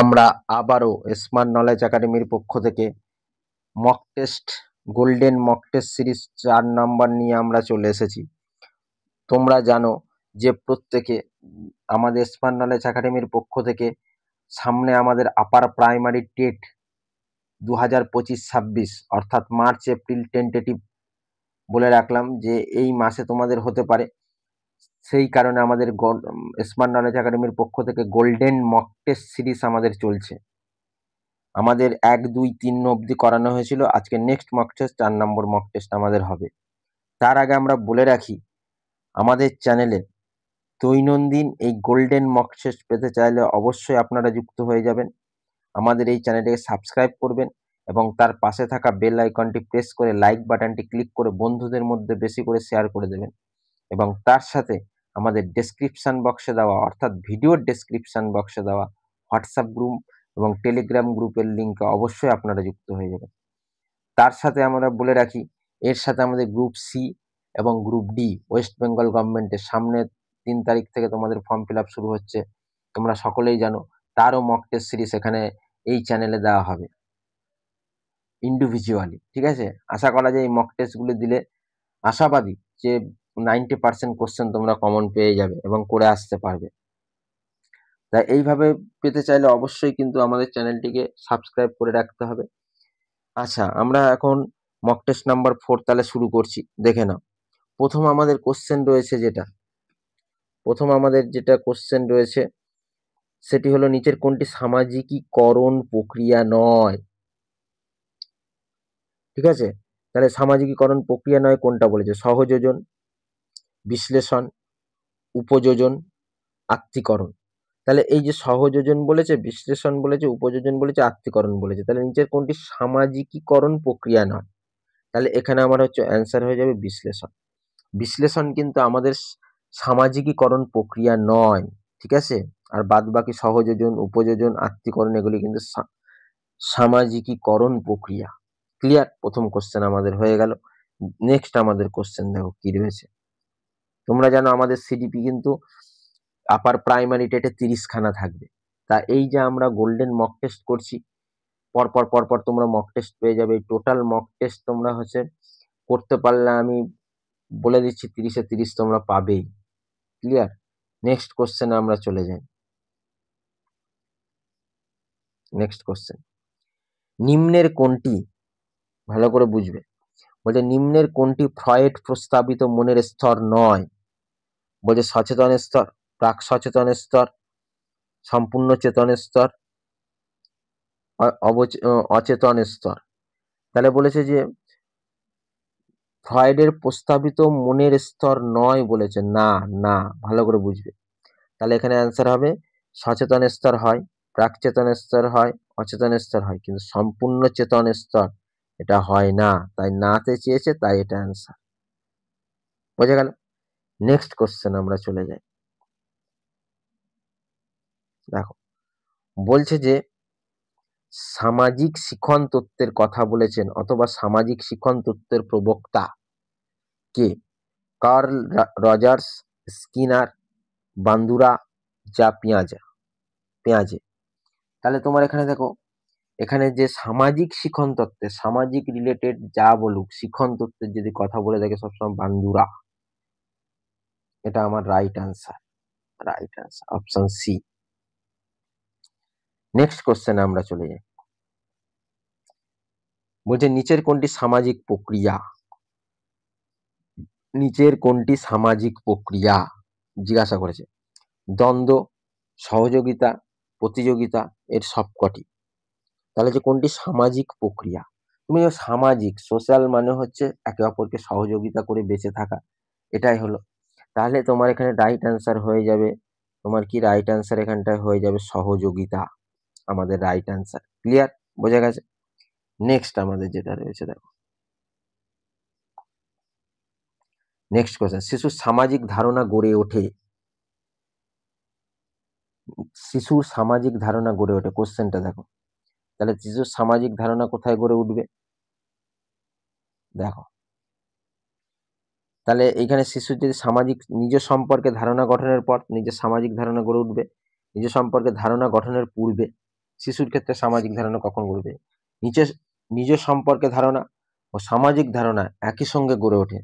আমরা আবারও smart knowledge একাডেমির পক্ষ থেকে mock test golden mock test series 4 number নিয়ে আমরা চলে এসেছি। তোমরা জানো যে প্রত্যেকে আমাদের স্মার্ট নলেজ একাডেমির পক্ষ থেকে সামনে আমাদের আপার প্রাইমারি টেট 2025-26 অর্থাৎ মার্চ এপ্রিল টেন্টেটিভ বলে রাখলাম যে এই মাসে তোমাদের হতে পারে। সেই কারণে আমাদের স্মার্ট নলেজ একাডেমির পক্ষ থেকে গোল্ডেন মক টেস্ট সিরিজ আমাদের চলছে। আমাদের 1, 2, 3 অবধি করানো হয়েছিল। আজকে নেক্সট মক টেস্ট 4 নম্বর মক টেস্ট আমাদের হবে। তার আগে আমরা বলে রাখি, আমাদের চ্যানেলে দৈনন্দিন এই গোল্ডেন মক টেস্ট পেতে চাইলে অবশ্যই আপনারা যুক্ত হয়ে যাবেন। আমাদের এই চ্যানেলটিকে সাবস্ক্রাইব করবেন এবং তার পাশে থাকা বেল আইকনটি প্রেস করে লাইক বাটনটি ক্লিক করে বন্ধুদের মধ্যে বেশি করে শেয়ার করে দেবেন এবং তার সাথে আমাদের ডেসক্রিপশন বক্সে দেওয়া অর্থাৎ ভিডিওর ডেসক্রিপশন বক্সে দেওয়া হোয়াটসঅ্যাপ গ্রুপ এবং টেলিগ্রাম গ্রুপের লিঙ্কে অবশ্যই আপনারা যুক্ত হয়ে যাবেন। তার সাথে আমরা বলে রাখি, এর সাথে আমাদের গ্রুপ সি এবং গ্রুপ ডি ওয়েস্ট বেঙ্গল গভর্নমেন্টের সামনে 3 তারিখ থেকে তোমাদের ফর্ম ফিল আপ শুরু হচ্ছে, তোমরা সকলেই জানো। তারও মক টেস্ট সিরিজ এখানে এই চ্যানেলে দেওয়া হবে ইন্ডিভিজুয়ালি, ঠিক আছে? আশা করা যায় এই মক টেস্টগুলো দিলে আশাবাদী যে 90% কোশ্চেন তোমরা কমন পেয়ে যাবে এবং করে আসতে পারবে। তাই এইভাবে পেতে চাইলে অবশ্যই কিন্তু আমাদের চ্যানেলটিকে সাবস্ক্রাইব করে রাখতে হবে। আচ্ছা, আমরা এখন মক টেস্ট নাম্বার 4 তাহলে শুরু করছি, দেখে নাও। প্রথম আমাদের কোশ্চেন রয়েছে সেটি হলো নিচের কোনটি সামাজিকীকরণ প্রক্রিয়া নয়? ঠিক আছে, তাহলে সামাজিকীকরণ প্রক্রিয়া নয় কোনটা বলেছে? সহযোজন, বিশ্লেষণ, উপযোজন, আত্মীকরণ। তাহলে এই যে সহযোজন বলেছে, বিশ্লেষণ বলেছে, উপযোজন বলেছে, আত্মীকরণ বলেছে, তাহলে নিচের কোনটি সামাজিকীকরণ প্রক্রিয়া নয়? তাহলে এখানে আমার অ্যান্সার হয়ে যাবে বিশ্লেষণ। বিশ্লেষণ কিন্তু আমাদের সামাজিকীকরণ প্রক্রিয়া নয়, ঠিক আছে? আর বাদ বাকি সহযোজন, উপযোজন, আত্মীকরণ এগুলি কিন্তু সামাজিকীকরণ প্রক্রিয়া। ক্লিয়ার? প্রথম কোশ্চেন আমাদের হয়ে গেল। নেক্সট আমাদের কোশ্চেন দেখো কি রয়েছে। তোমরা জানো আমাদের সিডিপি কিন্তু আপার প্রাইমারি টেটে 30 খানা থাকবে। তা এই যে আমরা গোল্ডেন মক টেস্ট করছি, পরপর তোমরা মক টেস্ট পেয়ে যাবে। টোটাল মক টেস্ট তোমরা করতে পারলে আমি বলে দিচ্ছি 30-এ 30 তোমরা পাবেই। ক্লিয়ার? নেক্সট কোশ্চেনে আমরা চলে যাই। নেক্সট কোশ্চেন, নিম্নের কোনটি, ভালো করে বুঝবে, বলছে নিম্নের কোনটি ফ্রয়েড প্রস্তাবিত মনের স্তর নয়? বলছে সচেতন স্তর, প্রাক সচেতন স্তর, সম্পূর্ণ চেতন স্তর, অচেতন স্তর। তাহলে বলেছে যে ফ্রয়েডের প্রস্তাবিত মনের স্তর নয় বলেছে। না, ভালো করে বুঝবে। তাহলে এখানে অ্যান্সার হবে সচেতন স্তর হয়, প্রাক চেতন স্তর হয়, অচেতন স্তর হয়, কিন্তু সম্পূর্ণ চেতন স্তর এটা হয় না। তাই নাতে চেয়েছে, তাই এটা অ্যান্সার। বোঝা গেল? নেক্সট কোশ্চেন আমরা চলে যাই। দেখো, বলছে যে সামাজিক শিখন তত্ত্বের কথা বলেছেন অথবা সামাজিক শিখন তত্ত্বের প্রবক্তা কে? কার্ল রজার্স, স্কিনার, বান্দুরা, যা পেঁয়াজে। তাহলে তোমার এখানে দেখো, এখানে যে সামাজিক শিখন তত্ত্বে, সামাজিক রিলেটেড যা বলুক, শিখন তত্ত্বের যদি কথা বলে থাকে সবসময় বান্দুরা। এটা আমার right answer, option C. Next question আমরা চলে যাই। বলছে নিচের কোনটি সামাজিক প্রক্রিয়া? জিজ্ঞাসা করেছে। দ্বন্দ্ব, সহযোগিতা, প্রতিযোগিতা, এর সবকটি। তাহলে যে কোনটি সামাজিক প্রক্রিয়া? তুমি সামাজিক, সোশ্যাল মানে হচ্ছে একে অপরকে সহযোগিতা করে বেঁচে থাকা, এটাই হলো। তাহলে তোমার এখানে রাইট অ্যান্সার হয়ে যাবে, তোমার কি রাইট অ্যান্সার এখানটায় হয়ে যাবে সহযোগিতা, আমাদের রাইট অ্যান্সার। ক্লিয়ার? বোঝা গেছে? নেক্সট আমাদের যেটা রয়েছে দেখো, নেক্সট কোশ্চেন, শিশুর সামাজিক ধারণা গড়ে ওঠে। কোশ্চেনটা দেখো। তাহলে শিশুর সামাজিক ধারণা কোথায় গড়ে উঠবে? দেখো, তাহলে এইখানে শিশুর যদি সামাজিক নিজ সম্পর্কে ধারণা গঠনের পর নিজের সামাজিক ধারণা গড়ে উঠবে, নিজ সম্পর্কে ধারণা গঠনের পূর্বে, শিশুর ক্ষেত্রে সামাজিক ধারণা কখন গড়ে ওঠে? নিজ সম্পর্কে ধারণা ও সামাজিক ধারণা একই সঙ্গে গড়ে ওঠে,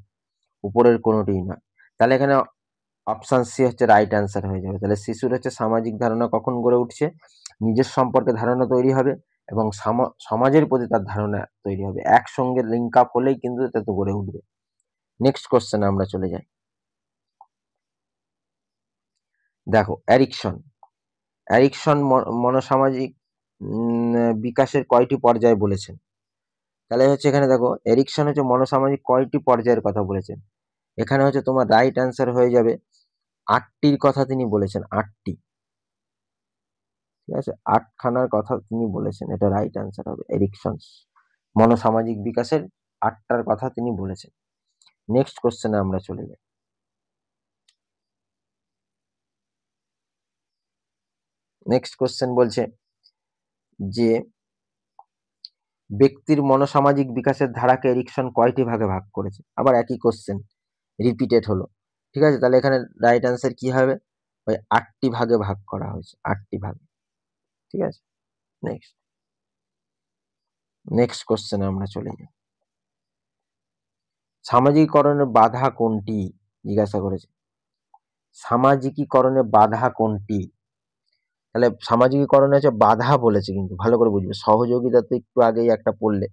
উপরের কোনোটিই নয়। তাহলে এখানে অপশন সি হচ্ছে রাইট অ্যান্সার হয়ে যাবে। তাহলে শিশুর হচ্ছে সামাজিক ধারণা কখন গড়ে উঠছে? নিজের সম্পর্কে ধারণা তৈরি হবে এবং সমাজের প্রতি তার ধারণা তৈরি হবে, একসঙ্গে লিঙ্ক আপ হলেই কিন্তু এটা তো গড়ে উঠবে। নেক্সট কোশ্চেনে আমরা চলে যাই। দেখো, অ্যারিকসন মনোসামাজিক বিকাশের কয়টি পর্যায় বলেছেন? তাহলে হচ্ছে এখানে দেখো, এরিকসন হচ্ছে মনোসামাজিক কয়টি পর্যায়ের কথা বলেছেন। এখানে হচ্ছে তোমার রাইট অ্যান্সার হয়ে যাবে 8টির কথা তিনি বলেছেন, 8টি। ঠিক আছে, 8খানার কথা তিনি বলেছেন, এটা রাইট অ্যান্সার হবে। এরিকসন মনোসামাজিক বিকাশের 8টার কথা তিনি বলেছেন। নেক্সট কোশ্চেনে আমরা চলে যাই। নেক্সট কোশ্চেন বলছে যে ব্যক্তির মনোসামাজিক বিকাশের ধারাকে এরিকসন কয়টি ভাগে ভাগ করেছে? আবার একই কোশ্চেন রিপিটেড হলো। ঠিক আছে, তাহলে এখানে রাইট অ্যান্সার কি হবে? ওই 8টি ভাগে ভাগ করা হয়েছে, 8টি ভাগে। ঠিক আছে, নেক্সট কোশ্চেনে আমরা চলে যাই। সামাজিকীকরণের বাধা কোনটি জিজ্ঞাসা করেছে। সামাজিকীকরণের বাধা কোনটি? তাহলে সামাজিকীকরণে হচ্ছে বাধা বলেছে, কিন্তু ভালো করে বুঝবে। সহযোগিতা তো একটু আগেই একটা পড়লে,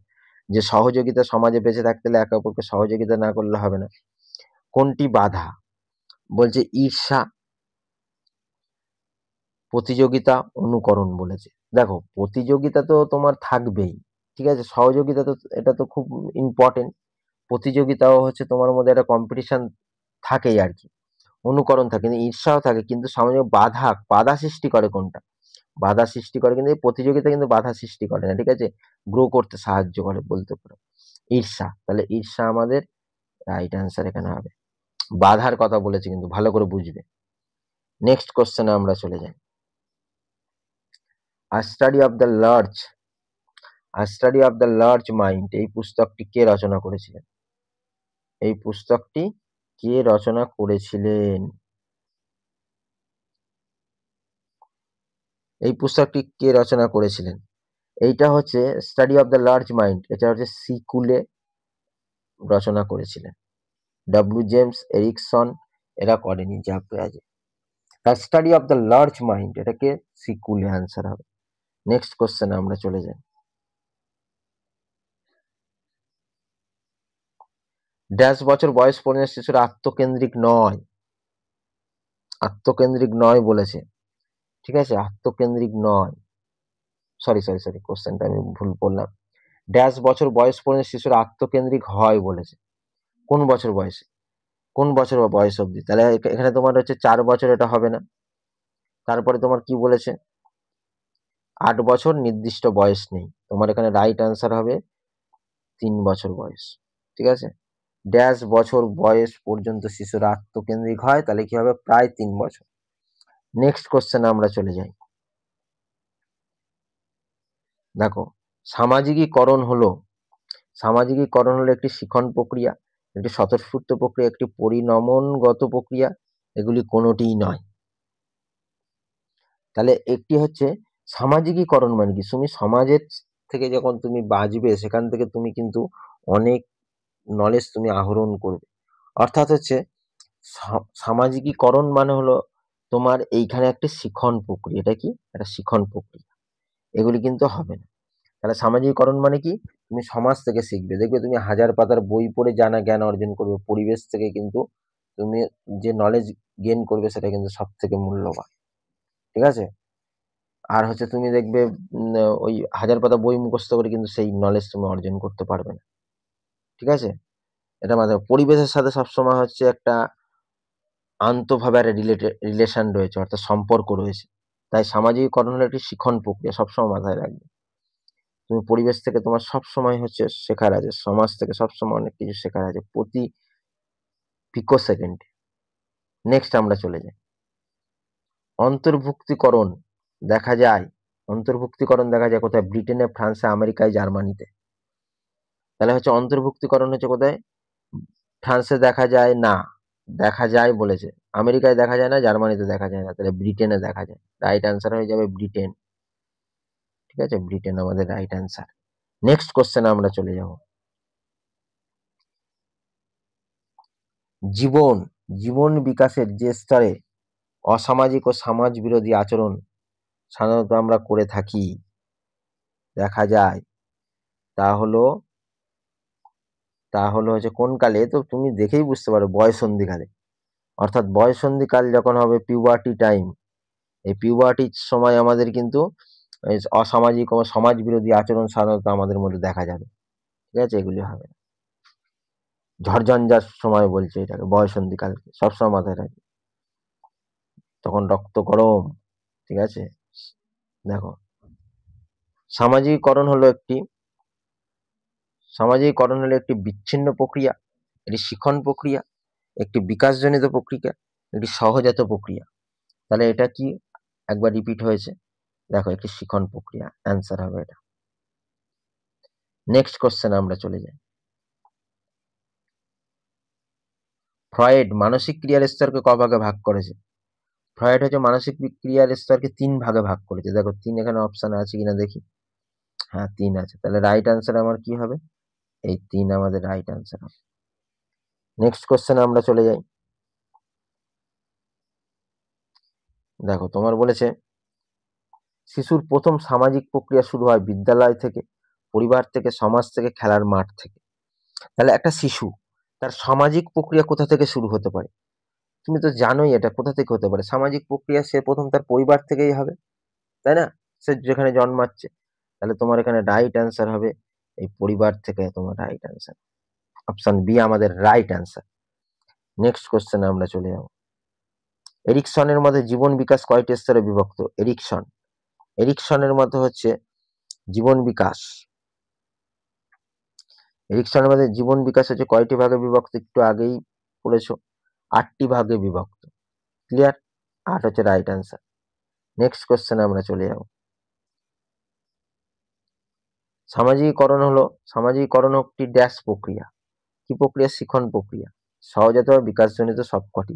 যে সহযোগিতা সমাজে বেঁচে থাকতে হলে একে অপরকে সহযোগিতা না করলে হবে না। কোনটি বাধা? বলছে ঈর্ষা, প্রতিযোগিতা, অনুকরণ বলেছে। দেখো, প্রতিযোগিতা তো তোমার থাকবেই, ঠিক আছে, সহযোগিতা তো এটা তো খুব ইম্পর্টেন্ট, প্রতিযোগিতাও হচ্ছে তোমার মধ্যে একটা কম্পিটিশন থাকেই আর কি, অনুকরণ থাকে, কিন্তু ঈর্ষাও থাকে, কিন্তু সামাজিক বাধা সৃষ্টি করে কোনটা? বাধা সৃষ্টি করে, কিন্তু এই প্রতিযোগিতা কিন্তু বাধা সৃষ্টি করে না, ঠিক আছে, গ্রো করতে সাহায্য করে বলতে পারো ঈর্ষা। তাহলে ঈর্ষা আমাদের রাইট অ্যান্সার এখানে হবে। বাধার কথা বলেছে, কিন্তু ভালো করে বুঝবে। নেক্সট কোশ্চেনে আমরা চলে যাই। A study of the large mind, এই পুস্তকটি কে রচনা করেছিলেন? এই পুস্তকটি কে রচনা করেছিলেন? এই পুস্তকটি কে রচনা করেছিলেন? এইটা হচ্ছে study of the large mind, এটা হচ্ছে সিকুলে রচনা করেছিলেন। জেমস এরিকসন এরা করেনি, যা আছে। The study of the large mind, এটাকে সিকুলে আনসার হবে। নেক্সট কোশ্চেনে আমরা চলে যাই। ড্যাশ বছর বয়স পর্যন্ত শিশুরা আত্মকেন্দ্রিক নয় বলেছে। ঠিক আছে, আত্মকেন্দ্রিক নয়, সরি, কোশ্চেনটা আমি ভুল বললাম। ড্যাশ বছর বয়স পর্যন্ত শিশুরা আত্মকেন্দ্রিক হয় বলেছে। কোন বছর বয়স অবধি? তাহলে এখানে তোমার হচ্ছে 4 বছর, এটা হবে না। তারপরে তোমার কি বলেছে? 8 বছর নির্দিষ্ট বয়স নেই, তোমার এখানে রাইট অ্যান্সার হবে 3 বছর বয়স। ঠিক আছে, ড্যাশ বছর বয়স পর্যন্ত শিশুরা আত্মকেন্দ্রিক হয়, তাহলে কি হবে? প্রায় 3 বছর। নেক্সট কোশ্চেনে আমরা চলে যাই। দেখো, সামাজিকীকরণ হলো একটি শিখন প্রক্রিয়া, একটি স্বতঃস্ফূর্ত প্রক্রিয়া, একটি পরিণমনগত প্রক্রিয়া, এগুলি কোনোটিই নয়। তাহলে একটি হচ্ছে সামাজিকীকরণ মানে কি? তুমি সমাজের থেকে যখন তুমি বাঁচবে, সেখান থেকে তুমি কিন্তু অনেক নলেজ তুমি আহরণ করবে। অর্থাৎ হচ্ছে সামাজিকীকরণ মানে হলো তোমার এইখানে একটা শিখন প্রক্রিয়া। এটা কি? একটা শিখন প্রক্রিয়া, এগুলি কিন্তু হবে না। তাহলে সামাজিকীকরণ মানে কি? তুমি সমাজ থেকে শিখবে, দেখবে তুমি 1000 পাতার বই পড়ে জানা জ্ঞান অর্জন করবে, পরিবেশ থেকে কিন্তু তুমি যে নলেজ গেইন করবে সেটা কিন্তু সব থেকে মূল্যবান। ঠিক আছে, আর হচ্ছে তুমি দেখবে ওই 1000 পাতা বই মুখস্থ করে কিন্তু সেই নলেজ তুমি অর্জন করতে পারবে না। ঠিক আছে, এটা মাথায়, পরিবেশের সাথে সবসময় হচ্ছে একটা আন্তঃভাবে একটা রিলেশন রয়েছে, অর্থাৎ সম্পর্ক রয়েছে। তাই সামাজিকীকরণ হলো একটি শিখন প্রক্রিয়া, সবসময় মাথায় রাখবে। তুমি পরিবেশ থেকে তোমার সবসময় হচ্ছে শেখার আছে, সমাজ থেকে সবসময় অনেক কিছু শেখার আছে, প্রতি পিকো সেকেন্ডে। নেক্সট আমরা চলে যাই। অন্তর্ভুক্তিকরণ দেখা যায় কোথায়? ব্রিটেনে, ফ্রান্সে, আমেরিকায়, জার্মানিতে। তাহলে হচ্ছে অন্তর্ভুক্তিকরণ হচ্ছে কোথায়? ফ্রান্সে দেখা যায় না, দেখা যায় বলেছে, আমেরিকায় দেখা যায় না, জার্মানিতে দেখা যায় না, তাহলে ব্রিটেনে দেখা যায়। রাইট অ্যান্সার হয়ে যাবে ব্রিটেন। ঠিক আছে, ব্রিটেন আমাদের রাইট অ্যান্সার। নেক্সট কোশ্চেন আমরা চলে যাব। জীবন বিকাশের যে স্তরে অসামাজিক ও সমাজ বিরোধী আচরণ সাধারণত আমরা করে থাকি দেখা যায়, তা হলো হচ্ছে কোন কালে? তো তুমি দেখেই বুঝতে পারো, বয়ঃসন্ধিকালে। অর্থাৎ বয়ঃসন্ধিকাল যখন হবে, পিউবার্টি টাইম, এই পিউবার্টির সময় আমাদের কিন্তু অসামাজিক ও সমাজ বিরোধী আচরণ সাধারণত আমাদের মধ্যে দেখা যাবে। ঠিক আছে, এগুলি হবে ঝড়ঝঞ্ঝার সময় বলছে এটাকে, বয়ঃসন্ধিকালকে সবসময় মাথায় রাখি, তখন রক্ত গরম। ঠিক আছে, দেখো সামাজিকীকরণ হলো একটি বিচ্ছিন্ন প্রক্রিয়া, একটি শিখন প্রক্রিয়া, একটি বিকাশজনিত প্রক্রিয়া, একটি সহজাত প্রক্রিয়া। তাহলে এটা কি একবার রিপিট হয়েছে? দেখো, একটি শিখন প্রক্রিয়া, অ্যান্সার হবে এটা। নেক্সট কোশ্চেন আমরা চলে যাই। ফ্রয়েড মানসিক ক্রিয়ার স্তরকে ক ভাগে ভাগ করেছে? ফ্রয়েড হচ্ছে মানসিক ক্রিয়ার স্তরকে 3 ভাগে ভাগ করেছে। দেখো 3 এখানে অপশন আছে কিনা দেখি। হ্যাঁ, 3 আছে। তাহলে রাইট অ্যান্সার আমার কি হবে? এই 3 আমাদের রাইট অ্যান্সার হবে। নেক্সট কোশ্চেন আমরা চলে যাই। দেখো তোমার বলেছে শিশুর প্রথম সামাজিক প্রক্রিয়া শুরু হয় বিদ্যালয় থেকে, পরিবার থেকে, সমাজ থেকে, খেলার মাঠ থেকে। তাহলে একটা শিশু তার সামাজিক প্রক্রিয়া কোথা থেকে শুরু হতে পারে? তুমি তো জানোই এটা কোথা থেকে হতে পারে। সামাজিক প্রক্রিয়া সে প্রথম তার পরিবার থেকেই হবে, তাই না? সে যেখানে জন্মাচ্ছে। তাহলে তোমার এখানে রাইট অ্যান্সার হবে এই পরিবার থেকে, তোমার রাইট অ্যান্সার। অপশন বি আমাদের রাইট অ্যান্সার। নেক্সট কোশ্চেনে আমরা চলে যাব। এরিকসনের মধ্যে জীবন বিকাশ কয়টি স্তরে বিভক্ত? এরিকসনের মধ্যে হচ্ছে জীবন বিকাশ, এরিকসনের মধ্যে জীবন বিকাশ হচ্ছে কয়টি ভাগে বিভক্ত? একটু আগেই বলেছো, 8টি ভাগে বিভক্ত। ক্লিয়ার? 8 হচ্ছে রাইট অ্যান্সার। নেক্সট কোশ্চেনে আমরা চলে যাব। সামাজিকীকরণ একটি ড্যাশ প্রক্রিয়া। কি প্রক্রিয়া? শিখন প্রক্রিয়া, সহজাত ও বিকাশজনিত সবকটি।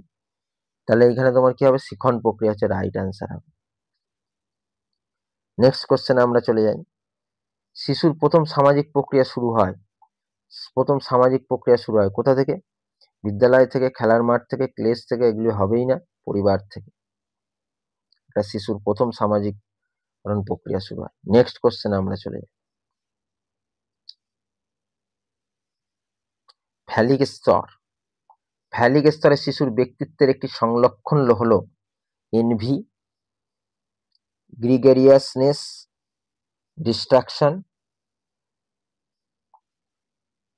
তাহলে এখানে তোমার কি হবে? শিখন প্রক্রিয়া হচ্ছে রাইট অ্যান্সার হবে। নেক্সট কোশ্চেনে আমরা চলে যাই। শিশুর প্রথম সামাজিক প্রক্রিয়া শুরু হয় কোথা থেকে? বিদ্যালয় থেকে, খেলার মাঠ থেকে, ক্লেস থেকে, এগুলি হবেই না, পরিবার থেকে। এটা শিশুর প্রথম সামাজিককরণ প্রক্রিয়া শুরু হয়। নেক্সট কোশ্চেনে আমরা চলে যাই। ফ্যালিক স্তরে শিশুর ব্যক্তিত্বের একটি সংলক্ষণ হলো এনভি, গ্রিগেরিয়াসনেস, ডিস্ট্রাকশন,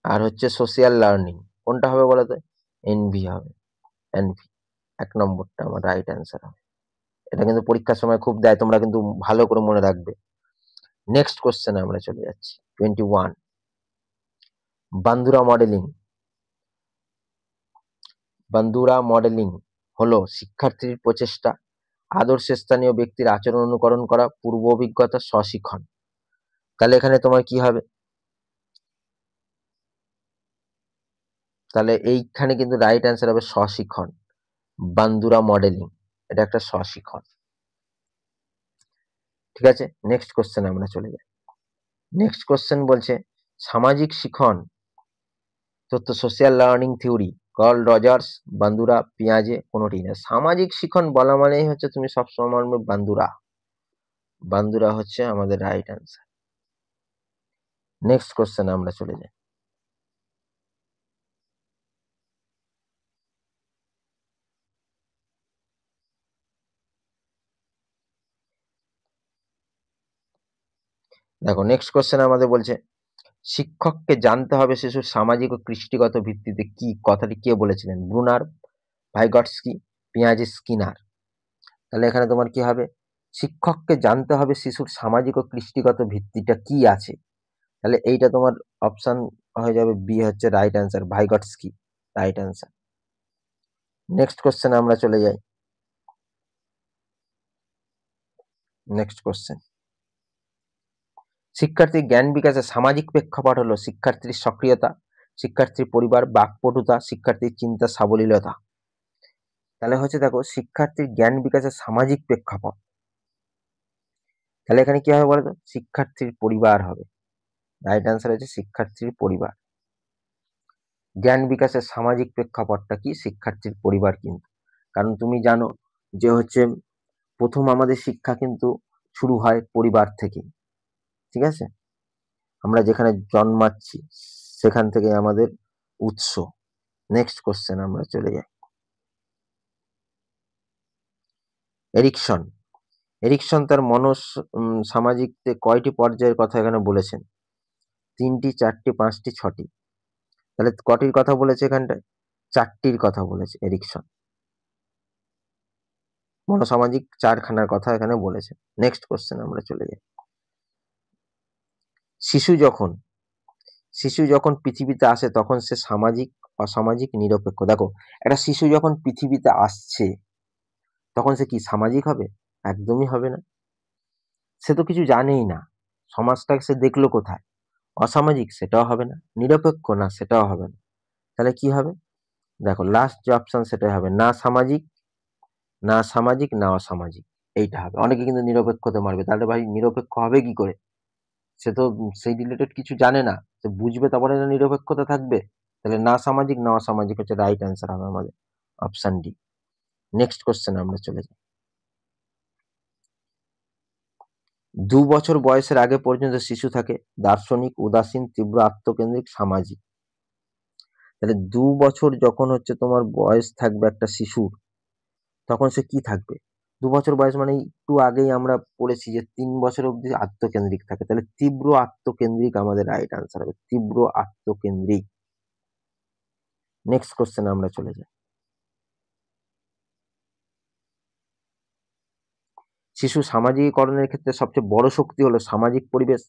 আর হচ্ছে সোশিয়াল লার্নিং। কোনটা হবে বলো তো? এনভি হবে, এনভি 1 নম্বরটা আমার রাইট অ্যান্সার হবে। এটা কিন্তু পরীক্ষার সময় খুব দেয়, তোমরা কিন্তু ভালো করে মনে রাখবে। নেক্সট কোশ্চেনে আমরা চলে যাচ্ছি। 21, বান্দুরা মডেলিং হলো শিক্ষার্থীর প্রচেষ্টা, আদর্শ স্থানীয় ব্যক্তির আচরণ অনুকরণ করা, পূর্ব অভিজ্ঞতা, স্বশিক্ষণ। তাহলে এখানে তোমার কি হবে? তাহলে এইখানে কিন্তু রাইট অ্যান্সার হবে স্বশিক্ষণ। বান্দুরা মডেলিং এটা একটা স্বশিক্ষণ। ঠিক আছে, নেক্সট কোশ্চেন আমরা চলে যাই। নেক্সট কোশ্চেন বলছে সামাজিক শিখন তথ্য, social learning theory, Carl Rogers, Bandura, পিয়াজে, কোনোটি না। সামাজিক শিখন বলা মানেই হচ্ছে তুমি সবসময় বান্দুরা হচ্ছে আমাদের রাইট অ্যান্সার। নেক্সট কোশ্চেন আমরা চলে যাই। দেখো নেক্সট কোশ্চেন আমাদের বলছে শিক্ষককে জানতে হবে শিশুর সামাজিক ও কৃষ্টিগত ভিত্তিতে। কি কথাটি কে বলেছিলেন? ব্রুনার, ভাইগটস্কি, পিয়াজে, স্কিনার। তাহলে এখানে তোমার কি হবে? শিক্ষককে জানতে হবে শিশুর সামাজিক ও কৃষ্টিগত ভিত্তিটা কি আছে। তাহলে এইটা তোমার অপশন হয়ে যাবে বি, হচ্ছে right answer, Vygotsky right answer. Next question আমরা চলে যাই। নেক্সট কোশ্চেন, শিক্ষার্থীর জ্ঞান বিকাশে সামাজিক প্রেক্ষাপট হলো শিক্ষার্থীর সক্রিয়তা, শিক্ষার্থীর পরিবার, বাকপটুতা, শিক্ষার্থীর চিন্তা সাবলীলতা। তাহলে হচ্ছে দেখো শিক্ষার্থীর জ্ঞান বিকাশের সামাজিক প্রেক্ষাপট, তাহলে এখানে কি হবে বলতো, শিক্ষার্থীর পরিবার হবে। রাইট অ্যান্সার হচ্ছে শিক্ষার্থীর পরিবার। জ্ঞান বিকাশের সামাজিক প্রেক্ষাপটটা কি, শিক্ষার্থীর পরিবার কিন্তু। কারণ তুমি জানো যে হচ্ছে প্রথম আমাদের শিক্ষা কিন্তু শুরু হয় পরিবার থেকে, ঠিক আছে? আমরা যেখানে জন্মাচ্ছি সেখান থেকে আমাদের উৎস। নেক্সট কোশ্চেন আমরা চলে যাই। এরিকসন। এরিকসন তার সামাজিক কয়টি পর্যায়ের কথা এখানে বলেছেন? 3টি, 4টি, 5টি, 6টি। তাহলে কটির কথা বলেছে এখানটায়? 4টির কথা বলেছে এরিকসন। মনোসামাজিক 4খানার কথা এখানে বলেছে। নেক্সট কোশ্চেন আমরা চলে যাই। শিশু যখন পৃথিবীতে আসে তখন সে সামাজিক, অসামাজিক, নিরপেক্ষ। দেখো, একটা শিশু যখন পৃথিবীতে আসছে তখন সে কি সামাজিক হবে? একদমই হবে না। সে তো কিছু জানেই না, সমাজটাকে সে দেখলো কোথায়? অসামাজিক, সেটাও হবে না। নিরপেক্ষ, না সেটাও হবে না। তাহলে কি হবে? দেখো, লাস্ট যে অপশন সেটাই হবে, না সামাজিক, না সামাজিক, না অসামাজিক, এইটা হবে। অনেকে কিন্তু নিরপেক্ষতে মারবে, তাহলে ভাই নিরপেক্ষ হবে কি করে? সে তো সেই রিলেটেড কিছু জানে না, সে বুঝবে তারপরে না নিরপেক্ষতা থাকবে। তাহলে না সামাজিক, না অসামাজিক হচ্ছে রাইট অ্যান্সার হবে আমাদের, অপশন ডি। নেক্সট কোশ্চেন আমরা চলে যাই। 2 বছর বয়সের আগে পর্যন্ত শিশু থাকে দার্শনিক, উদাসীন, তীব্র আত্মকেন্দ্রিক, সামাজিক। তাহলে 2 বছর যখন হচ্ছে তোমার বয়স থাকবে একটা শিশুর, তখন সে কি থাকবে? 2 বছর বয়স মানে একটু আগেই আমরা পড়েছি যে 3 বছর অব্দি আত্মকেন্দ্রিক থাকে। তাহলে তীব্র আত্মকেন্দ্রিক আমাদের রাইট আনসার হবে, তীব্র আত্মকেন্দ্রিক। নেক্সট কোশ্চেন আমরা চলে যাই। শিশু সামাজিকীকরণের ক্ষেত্রে সবচেয়ে বড় শক্তি হলো সামাজিক পরিবেশ,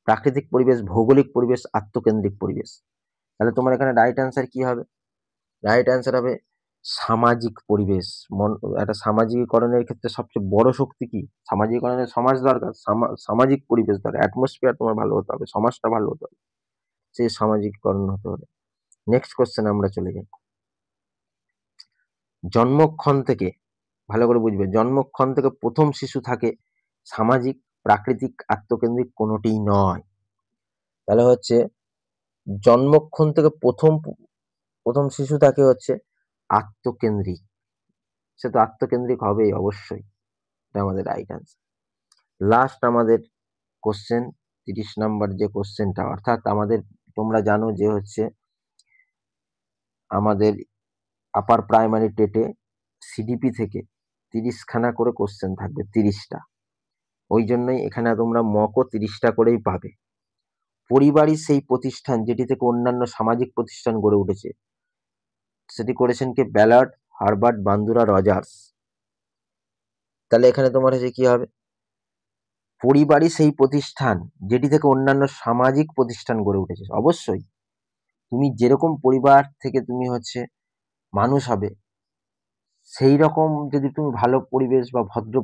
প্রাকৃতিক পরিবেশ, ভৌগোলিক পরিবেশ, আত্মকেন্দ্রিক পরিবেশ। তাহলে তোমার এখানে রাইট অ্যান্সার কি হবে? রাইট অ্যান্সার হবে সামাজিক পরিবেশ। একটা সামাজিকীকরণের ক্ষেত্রে সবচেয়ে বড় শক্তি কি? সামাজিকীকরণের সমাজ দরকার, সামাজিক পরিবেশ দরকার, অ্যাটমসফিয়ার তোমার ভালো হতে হবে, সমাজটা ভালো হতে হবে, সেই সামাজিকীকরণ হতে হবে। নেক্সট কোশ্চেন আমরা চলে যাই। জন্মক্ষণ থেকে, ভালো করে বুঝবে, জন্মক্ষণ থেকে প্রথম শিশু থাকে সামাজিক, প্রাকৃতিক, আত্মকেন্দ্রিক, কোনোটিই নয়। তাহলে হচ্ছে জন্মক্ষণ থেকে প্রথম শিশু থাকে হচ্ছে আত্মকেন্দ্রিক। সে তো আত্মকেন্দ্রিক হবেই অবশ্যই, এটা আমাদের রাইট অ্যান্সার। লাস্ট আমাদের কোশ্চেন, 30 নাম্বার যে কোশ্চেনটা, অর্থাৎ আমাদের, তোমরা জানো যে হচ্ছে আমাদের আপার প্রাইমারি টেটে সিডিপি থেকে 30খানা করে কোশ্চেন থাকবে, 30টা। ওই জন্যই এখানে তোমরা মকও 30টা করেই পাবে। পরিবারই সেই প্রতিষ্ঠান যেটি থেকে অন্যান্য সামাজিক প্রতিষ্ঠান গড়ে উঠেছে। সেটি করেছেন কে? Ballard, Herbart, Bandura, Rogers. তাহলে এখানে তোমার হচ্ছে কি হবে? পরিবারই সেই প্রতিষ্ঠান যেটি থেকে অন্যান্য সামাজিক প্রতিষ্ঠান গড়ে উঠেছে। অবশ্যই তুমি যেরকম পরিবার থেকে তুমি হচ্ছে মানুষ হবে, সেই রকম যদি তুমি ভালো পরিবেশ বা ভদ্র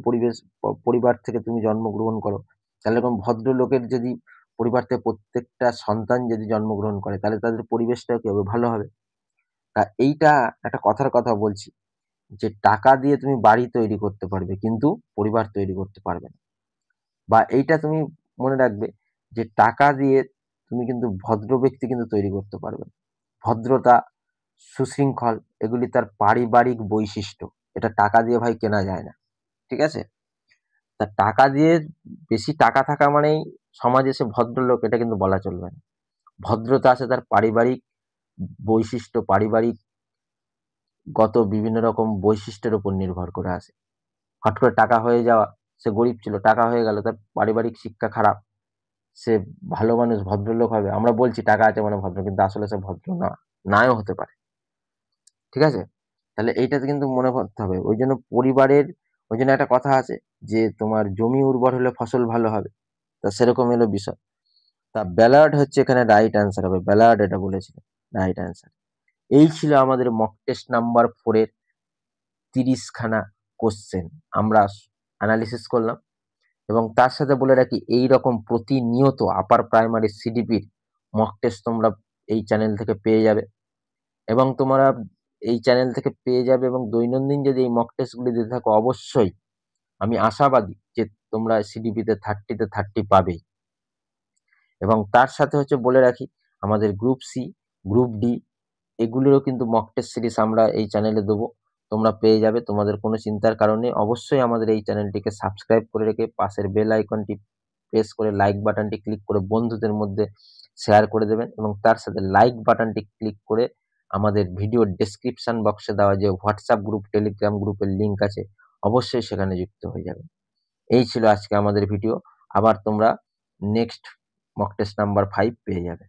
পরিবার থেকে তুমি জন্মগ্রহণ করো, তাহলে এরকম ভদ্র লোকের যদি পরিবার থেকে প্রত্যেকটা সন্তান যদি জন্মগ্রহণ করে, তাহলে তাদের পরিবেশটা কি হবে? ভালো হবে। তা এইটা একটা কথার কথা বলছি, যে টাকা দিয়ে তুমি বাড়ি তৈরি করতে পারবে কিন্তু পরিবার তৈরি করতে পারবে না। বা এইটা তুমি মনে রাখবে যে টাকা দিয়ে তুমি কিন্তু ভদ্র ব্যক্তি কিন্তু তৈরি করতে পারবে না। ভদ্রতা, সুশৃঙ্খল, এগুলি তার পারিবারিক বৈশিষ্ট্য। এটা টাকা দিয়ে ভাই কেনা যায় না, ঠিক আছে? তা টাকা দিয়ে, বেশি টাকা থাকা মানেই সমাজে সে ভদ্রলোক, এটা কিন্তু বলা চলবে না। ভদ্রতা আছে তার পারিবারিক বৈশিষ্ট্য, পারিবারিক গত বিভিন্ন রকম বৈশিষ্ট্যের উপর নির্ভর করে আসে। হট করে টাকা হয়ে যাওয়া, সে গরিব ছিল, টাকা হয়ে গেল, তার পারিবারিক শিক্ষা খারাপ, সে ভালো মানুষ, ভদ্রলোক হবে। আমরা বলছি টাকা আছে মানে ভদ্র, কিন্তু আসলে সে ভদ্র না, নাও হতে পারে, ঠিক আছে? তাহলে এইটাতে কিন্তু মনে করতে হবে। ওই জন্য একটা কথা আছে যে তোমার জমি উর্বর হলে ফসল ভালো হবে, তা সেরকম এলো বিষয়। তা ব্যালার্ড হচ্ছে এখানে রাইট অ্যান্সার হবে, ব্যালার্ড এটা বলেছিলেন, রাইট অ্যান্সার। এই ছিল আমাদের মক টেস্ট নাম্বার 4-এর 30খানা কোশ্চেন আমরা অ্যানালিসিস করলাম। এবং তার সাথে বলে রাখি, এই রকম প্রতিনিয়ত আপার প্রাইমারি সিডিপির মক টেস্ট তোমরা এই চ্যানেল থেকে পেয়ে যাবে, এবং তোমরা এই চ্যানেল থেকে পেয়ে যাবে, এবং দৈনন্দিন যদি এই মক টেস্টগুলি দিতে থাকো, অবশ্যই আমি আশাবাদী যে তোমরা সিডিপিতে 30-তে 30 পাবেই। এবং তার সাথে হচ্ছে বলে রাখি, আমাদের গ্রুপ সি, গ্রুপ ডি এগুলোরও কিন্তু মক টেস্ট সিরিজ আমরা এই চ্যানেলে দেবো, তোমরা পেয়ে যাবে, তোমাদের কোনো চিন্তার কারণ নেই। অবশ্যই আমাদের এই চ্যানেলটিকে সাবস্ক্রাইব করে রেখে পাশের বেল আইকনটি প্রেস করে লাইক বাটনটি ক্লিক করে বন্ধুদের মধ্যে শেয়ার করে দেবেন, এবং তার সাথে লাইক বাটনটি ক্লিক করে আমাদের ভিডিও ডেসক্রিপশন বক্সে দেওয়া যে হোয়াটসঅ্যাপ গ্রুপ, টেলিগ্রাম গ্রুপের লিঙ্ক আছে, অবশ্যই সেখানে যুক্ত হয়ে যাবে। এই ছিল আজকে আমাদের ভিডিও। আবার তোমরা নেক্সট মক টেস্ট নাম্বার 5 পেয়ে যাবে।